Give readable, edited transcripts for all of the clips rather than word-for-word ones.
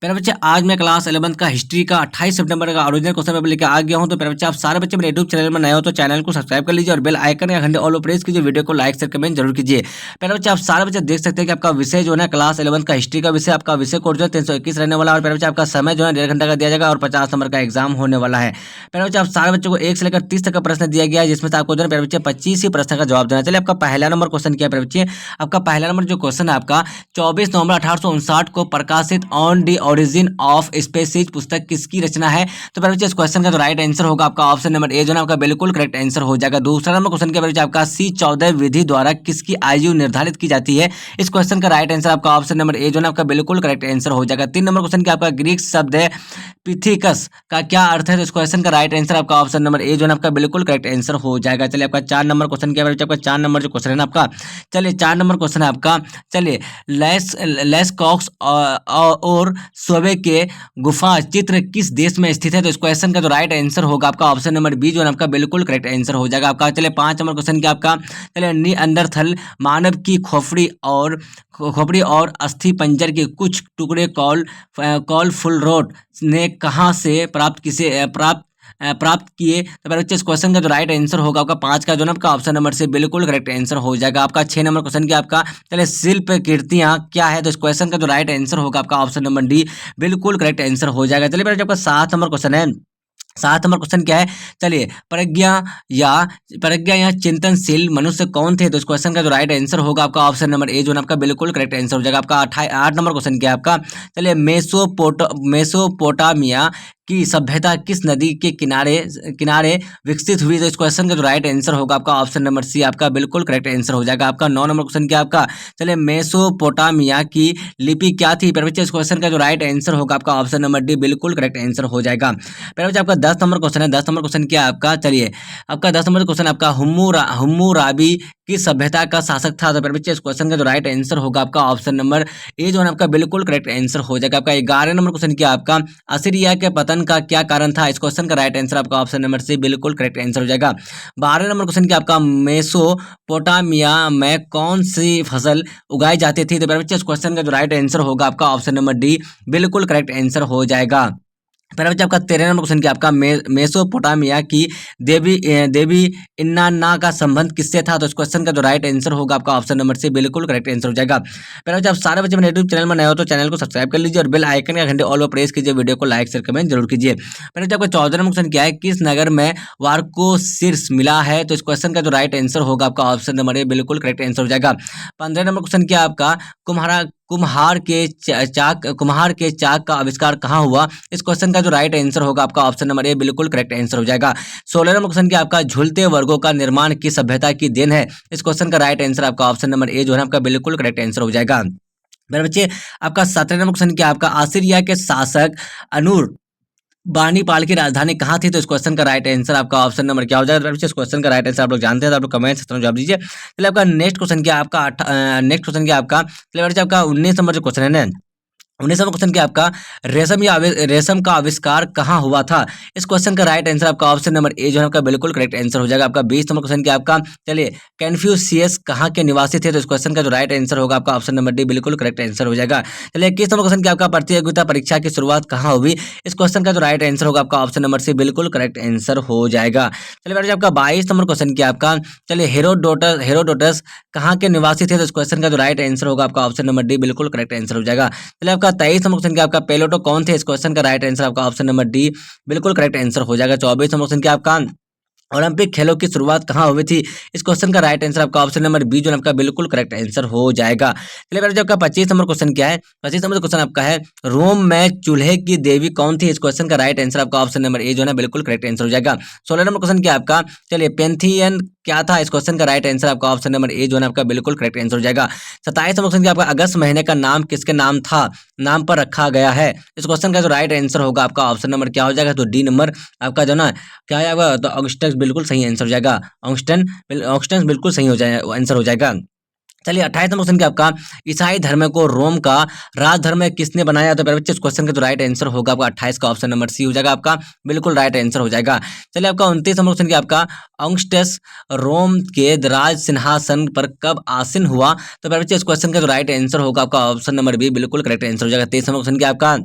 प्यारे बच्चे, आज मैं क्लास 11th का हिस्ट्री का 28 सितंबर का ओरिजिनल क्वेश्चन पेपर लेकर आ गया हूं। तो प्यारे बच्चे, आप सारे बच्चे मेरे यूट्यूब चैनल में नए हो तो चैनल को सब्सक्राइब कर लीजिए और बेल आइकन या घंटे ऑल पर प्रेस कीजिए। वीडियो को लाइक शेयर कमेंट जरूर कीजिए। प्यारे बच्चे, आप सारे बच्चे देख सकते हैं कि आपका विषय जो है क्लास 11th का हिस्ट्री का विषय, आपका विषय कोड जो है 321 रहने वाला है। और प्यारे बच्चे, आपका समय जो है 1.5 घंटा का दिया जाएगा और 50 नंबर का एग्जाम होने वाला है। प्यारे बच्चे, आप सारे बच्चों को 1 से लेकर 30 तक का प्रश्न दिया गया है, जिसमें से आपको जो है प्यारे बच्चे 25 ही प्रश्न का जवाब देना। चलिए, आपका पहला नंबर क्वेश्चन क्या है प्यारे बच्चे? आपका पहला नंबर जो क्वेश्चन है आपका 24 नवंबर 1859 को प्रकाशित on the origin of species पुस्तक किसकी रचना है? तो प्यारे बच्चे, इस क्वेश्चन का जो राइट आंसर होगा आपका ऑप्शन नंबर ए जो है आपका बिल्कुल करेक्ट आंसर हो जाएगा। दूसरा नंबर क्वेश्चन क्या बच्चे? आपका C14 विधि द्वारा किसकी आयु निर्धारित की जाती है? इस क्वेश्चन का राइट आंसर आपका ऑप्शन नंबर ए जो है आपका बिल्कुल करेक्ट आंसर हो जाएगा। 3 नंबर क्वेश्चन क्या आपका ग्रीक शब्द है पिथिकस का क्या अर्थ है? तो इस क्वेश्चन का राइट आंसर आपका ऑप्शन नंबर ए जो है आपका बिल्कुल करेक्ट आंसर हो जाएगा। चलिए, आपका 4 नंबर क्वेश्चन क्या है बच्चे? आपका 4 नंबर जो क्वेश्चन है ना आपका, चलिए 4 नंबर क्वेश्चन है आपका, चलिए लेस्कॉक्स और सोवे के गुफा चित्र किस देश में स्थित है? तो इस क्वेश्चन का जो राइट आंसर होगा आपका ऑप्शन नंबर बी जो है आपका बिल्कुल करेक्ट आंसर हो जाएगा आपका। चलिए 5 नंबर क्वेश्चन क्या आपका, चलिए निअंडरथल मानव की खोपड़ी और अस्थि पंजर के कुछ टुकड़े कॉल फुल रोड ने कहाँ से प्राप्त किए? तो बच्चे, इस क्वेश्चन का जो राइट आंसर होगा आपका 5 का जो ना आपका ऑप्शन नंबर से बिल्कुल करेक्ट आंसर हो जाएगा आपका। 6 नंबर क्वेश्चन क्या आपका, चलिए शिल्प कृतियां क्या है? तो इस क्वेश्चन का जो राइट आंसर होगा आपका ऑप्शन नंबर डी बिल्कुल करेक्ट आंसर हो जाएगा। चलिए बच्चे, आपका 7 नंबर क्वेश्चन है। 7 नंबर क्वेश्चन क्या है? चलिए प्रज्ञा या चिंतनशील मनुष्य कौन थे? तो इस क्वेश्चन का जो राइट आंसर होगा आपका ऑप्शन नंबर ए जो है आपका बिल्कुल करेक्ट आंसर हो जाएगा आपका। 8 नंबर क्वेश्चन क्या है आपका, चलिए मेसोपोटामिया की सभ्यता किस नदी के किनारे किनारे विकसित हुई? तो इस क्वेश्चन का जो राइट आंसर होगा आपका ऑप्शन नंबर सी आपका बिल्कुल करेक्ट आंसर हो जाएगा आपका। 9 नंबर क्वेश्चन क्या आपका, चलिए मेसोपोटामिया की लिपि क्या थी? पर बच्चे, इस क्वेश्चन का जो राइट आंसर होगा आपका ऑप्शन नंबर डी बिल्कुल करेक्ट आंसर हो जाएगा। पर बच्चे, आपका 10 नंबर क्वेश्चन है। 10 नंबर क्वेश्चन क्या है आपका, चलिए आपका 10 नंबर क्वेश्चन आपका हम्मुराबी किस सभ्यता का शासक था? तो बच्चे, इस क्वेश्चन का जो राइट आंसर होगा आपका ऑप्शन नंबर ए जो है आपका बिल्कुल करेक्ट आंसर हो जाएगा आपका। 11 नंबर क्वेश्चन क्या आपका, असीरिया के पतन का क्या कारण था? इस क्वेश्चन का राइट आंसर आपका ऑप्शन नंबर सी बिल्कुल करेक्ट आंसर हो जाएगा। 12 नंबर क्वेश्चन क्या आपका, मेसोपोटामिया में कौन सी फसल उगाई जाती थी? तो बच्चे, इस क्वेश्चन का जो राइट आंसर होगा आपका ऑप्शन नंबर डी बिल्कुल करेक्ट आंसर हो जाएगा। पहला बच्चा आपका 13 नंबर क्वेश्चन क्या आपका, मेसोपोटामिया की देवी इन्नाना का संबंध किससे था? तो इस क्वेश्चन का जो राइट आंसर होगा आपका ऑप्शन नंबर से बिल्कुल करेक्ट आंसर हो जाएगा। पहला बच्चा, आप सारे बच्चे मेरे यूट्यूब चैनल में नए हो तो चैनल को सब्सक्राइब कर लीजिए और बेल आइकन का घंटे ऑल पर प्रेस कीजिए। वीडियो को लाइक शेयर कमेंट जरूर कीजिए। पहले बच्चा, आपका 14 नंबर क्वेश्चन क्या है, किस नगर में वार्कोशीर्ष मिला है? तो इस क्वेश्चन का जो राइट आंसर होगा आपका ऑप्शन नंबर ए बिल्कुल करेक्ट आंसर हो जाएगा। 15 नंबर क्वेश्चन क्या आपका, कुम्हार के चाक का आविष्कार कहाँ हुआ? इस क्वेश्चन का जो राइट आंसर होगा आपका ऑप्शन नंबर ए बिल्कुल करेक्ट आंसर हो जाएगा। 16 नंबर क्वेश्चन क्या आपका, झूलते वर्गों का निर्माण किस सभ्यता की देन है? इस क्वेश्चन का राइट आंसर आपका ऑप्शन नंबर ए जो है आपका बिल्कुल करेक्ट आंसर हो जाएगा। मेरे बच्चे, आपका 17 नंबर क्वेश्चन क्या आपका, असीरिया के शासक अनूर बानीपाल की राजधानी कहाँ थी? तो इस क्वेश्चन का राइट आंसर आपका ऑप्शन नंबर क्या हो जाएगा? इस क्वेश्चन का राइट आंसर आप लोग जानते हैं तो आप लोग कमेंट सेक्शन में जवाब दीजिए। चलिए, आपका नेक्स्ट क्वेश्चन क्या आपका, नेक्स्ट क्वेश्चन क्या आपका, चलिए आपका 19 नंबर जो क्वेश्चन है ना, 19 नंबर क्वेश्चन क्या आपका, रेशम का आविष्कार कहाँ हुआ था? इस क्वेश्चन का राइट आंसर आपका ऑप्शन नंबर ए जो है आपका बिल्कुल करेक्ट आंसर हो जाएगा आपका। 20 नंबर क्वेश्चन क्या आपका, चलिए कन्फ्यूशियस कहाँ के निवासी थे? तो इस क्वेश्चन का जो राइट आंसर होगा आपका ऑप्शन नंबर डी बिल्कुल करेक्ट आंसर हो जाएगा। चलिए 21 नंबर क्वेश्चन क्या आपका, प्रतियोगिता परीक्षा की शुरुआत कहाँ हुई? इस क्वेश्चन का जो राइट आंसर होगा आपका ऑप्शन नंबर सी बिल्कुल करेक्ट आंसर हो जाएगा। चलिए आपका 22 नंबर क्वेश्चन क्या आपका, चलिए हेरोडोटस कहाँ के निवासी थे? तो इस क्वेश्चन का जो राइट आंसर होगा आपका ऑप्शन नंबर डी बिल्कुल करेक्ट आंसर हो जाएगा। चलिए आपका 23 नंबर क्वेश्चन क्या आपका, प्लेटो कौन थे? इस क्वेश्चन का राइट आंसर आपका ऑप्शन नंबर डी बिल्कुल करेक्ट आंसर हो जाएगा। 24 नंबर क्वेश्चन क्या आपका, ओलंपिक खेलों की शुरुआत कहाँ हुई थी? इस क्वेश्चन का राइट आंसर आपका ऑप्शन नंबर बी जो आपका बिल्कुल करेक्ट आंसर हो जाएगा। चलिए मेरा जो आपका 25 नंबर क्वेश्चन क्या है, 25 नंबर क्वेश्चन आपका है, रोम में चूल्हे की देवी कौन थी? इस क्वेश्चन का राइट आंसर आपका ऑप्शन नंबर ए जो है बिल्कुल करेक्ट आंसर हो जाएगा। 16 नंबर क्वेश्चन क्या आपका, चलिए पेंथियन क्या था? इस क्वेश्चन का राइट आंसर आपका ऑप्शन नंबर ए जो है आपका बिल्कुल करेक्ट आंसर हो जाएगा। 27 नंबर क्वेश्चन क्या आपका, अगस्त महीने का नाम किसके नाम पर रखा गया है? इस क्वेश्चन का जो राइट आंसर होगा आपका ऑप्शन नंबर क्या हो जाएगा, तो डी नंबर आपका जो ना क्या आएगा, तो ऑगस्टस बिल्कुल सही आंसर हो जाएगा। ऑगस्टस बिल्कुल सही हो जाएगा, आंसर हो जाएगा। चलिए 28 नंबर क्वेश्चन क्या आपका, ईसाई धर्म को रोम का राजधर्म किसने बनाया? तो बच्चे इस क्वेश्चन का जो राइट आंसर होगा आपका 28 का ऑप्शन नंबर सी हो जाएगा आपका बिल्कुल राइट आंसर हो जाएगा। चलिए आपका 29 नंबर क्वेश्चन क्या आपका, ऑगस्टस रोम के राज सिंहासन पर कब आसीन हुआ? तो बच्चे इस क्वेश्चन का जो राइट आंसर होगा आपका ऑप्शन नंबर बी बिल्कुल करेक्ट आंसर हो जाएगा। 23 नंबर क्वेश्चन क्या आपका,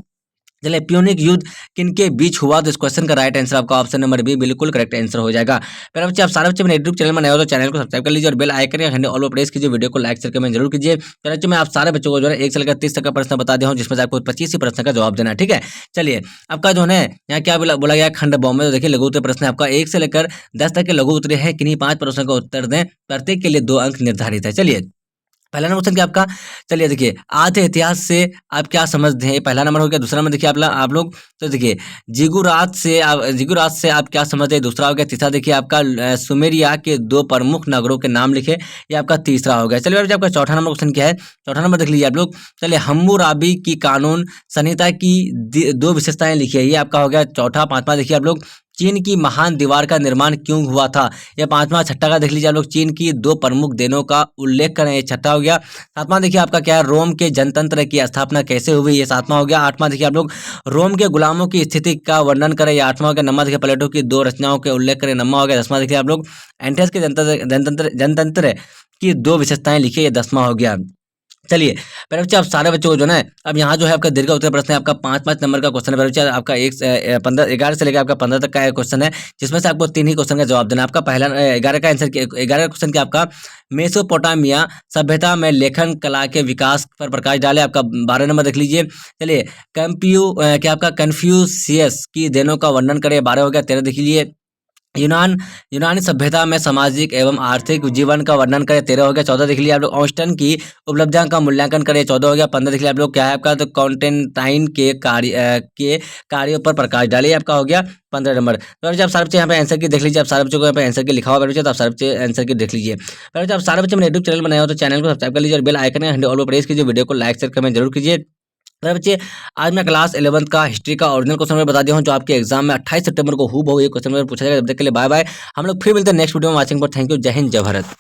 चलिए, प्यूनिक युद्ध किनके बीच हुआ? तो इस क्वेश्चन का राइट आंसर आपका ऑप्शन नंबर बी बिल्कुल करेक्ट आंसर हो जाएगा। फिर बच्चे आप सारे बच्चे मेरे यूट्यूब चैनल में नए हो तो चैनल को सब्सक्राइब कर लीजिए और बेल आइकन या घंटे ऑल पर प्रेस कीजिए, वीडियो को लाइक शेयर कमेंट जरूर कीजिए। तो बच्चे मैं आप सारे बच्चों को जो है 1 से लेकर 30 तक का प्रश्न बता दिया हूँ, जिसमें से आपको 25 ही प्रश्न का जवाब देना है, ठीक है। चलिए, आपका जो है यहाँ क्या बोला गया, खंड बॉम्ब में। तो देखिए, लघु उत्तर प्रश्न है आपका 1 से लेकर 10 तक के लघु उत्तरीय है, किन्हीं 5 प्रश्नों का उत्तर दें, प्रत्येक के लिए 2 अंक निर्धारित है। चलिए, पहला नंबर क्वेश्चन क्या आपका, चलिए देखिए, आधे इतिहास से आप क्या समझते हैं? पहला नंबर हो गया। दूसरा नंबर देखिए आप लोग, तो देखिए जिगुरात से आप क्या समझते हैं? दूसरा हो गया। तीसरा देखिए आपका सुमेरिया के 2 प्रमुख नगरों के नाम लिखे, ये आपका तीसरा हो गया। चलिए बच्चे, आपका चौथा नंबर क्वेश्चन क्या है? चौथा नंबर देख लीजिए आप लोग। चलिए, हम्मुराबी की कानून संहिता की 2 विशेषताएं लिखी है, ये आपका हो गया चौथा। पांचवा देखिए आप लोग, चीन की महान दीवार का निर्माण क्यों हुआ था? ये पांचवा। छठा का देख लीजिए आप लोग, चीन की 2 प्रमुख दिनों का उल्लेख करें, ये छठा हो गया। सातवां देखिए आपका क्या है, रोम के जनतंत्र की स्थापना कैसे हुई? ये सातवां हो गया। आठवां देखिए आप लोग, रोम के गुलामों की स्थिति का वर्णन करें, ये आठवां हो गया। नौवां देखिए, प्लेटो की 2 रचनाओं के उल्लेख करें, नौवां हो गया। 10वां देखिए आप लोग, एंटेस के जनतंत्र की 2 विशेषताएं लिखिए, ये 10वां हो गया। चलिए, पहले बच्चे आप सारे बच्चों को जो है, अब यहाँ जो है आपका दीर्घ उत्तर प्रश्न है, आपका 5-5 नंबर का क्वेश्चन है। पहले बच्चे आपका 11 से लेकर आपका 15 तक का क्वेश्चन है, जिसमें से आपको 3 ही क्वेश्चन का जवाब देना है। आपका पहला 11 का आंसर, 11 क्वेश्चन क्या आपका, मेसोपोटामिया सभ्यता में लेखन कला के विकास पर प्रकाश डाले, आपका 12 नंबर देख लीजिए। चलिए, क्या आपका कन्फ्यूशियस की देनों का वर्णन करें, 12 हो गया। 13 देख लीजिए, यूनानी सभ्यता में सामाजिक एवं आर्थिक जीवन का वर्णन करें, 13 हो गया। 14 देख लिया आप लोग, ऑस्टन की उपलब्धियों का मूल्यांकन करें, 14 हो गया। 15 देख लिया आप लोग, क्या है आपका, तो कॉन्स्टेंटाइन के कार्यों पर प्रकाश डालिए, आपका हो गया 15 नंबर। तो आप सारे बच्चे यहाँ पे आंसर की देख लीजिए, आप सारे बच्चों को यहाँ पे आंसर की लिखा हुआ बच्चे, तो आप सारे बच्चे आंसर की देख लीजिए। आप सारे बच्चे मेरे यूट्यूब चैनल बनाए हो तो चैनल को सब्सक्राइब कर लीजिए और बेल आइकन घंटे ऑल पर प्रेस कीजिए, वीडियो को लाइक शेयर कमेंट जरूर कीजिए। तो बच्चे, आज मैं क्लास 11th का हिस्ट्री का ओरिजिनल क्वेश्चन पेपर बता दिया हूँ, जो आपके एग्जाम में 28 सितंबर को हूबहू ये क्वेश्चन पेपर पूछा जाएगा। तब तक के लिए बाय बाय, हम लोग फिर मिलते हैं नेक्स्ट वीडियो में। वाचिंग पर थैंक यू, जय हिंद, जय भारत।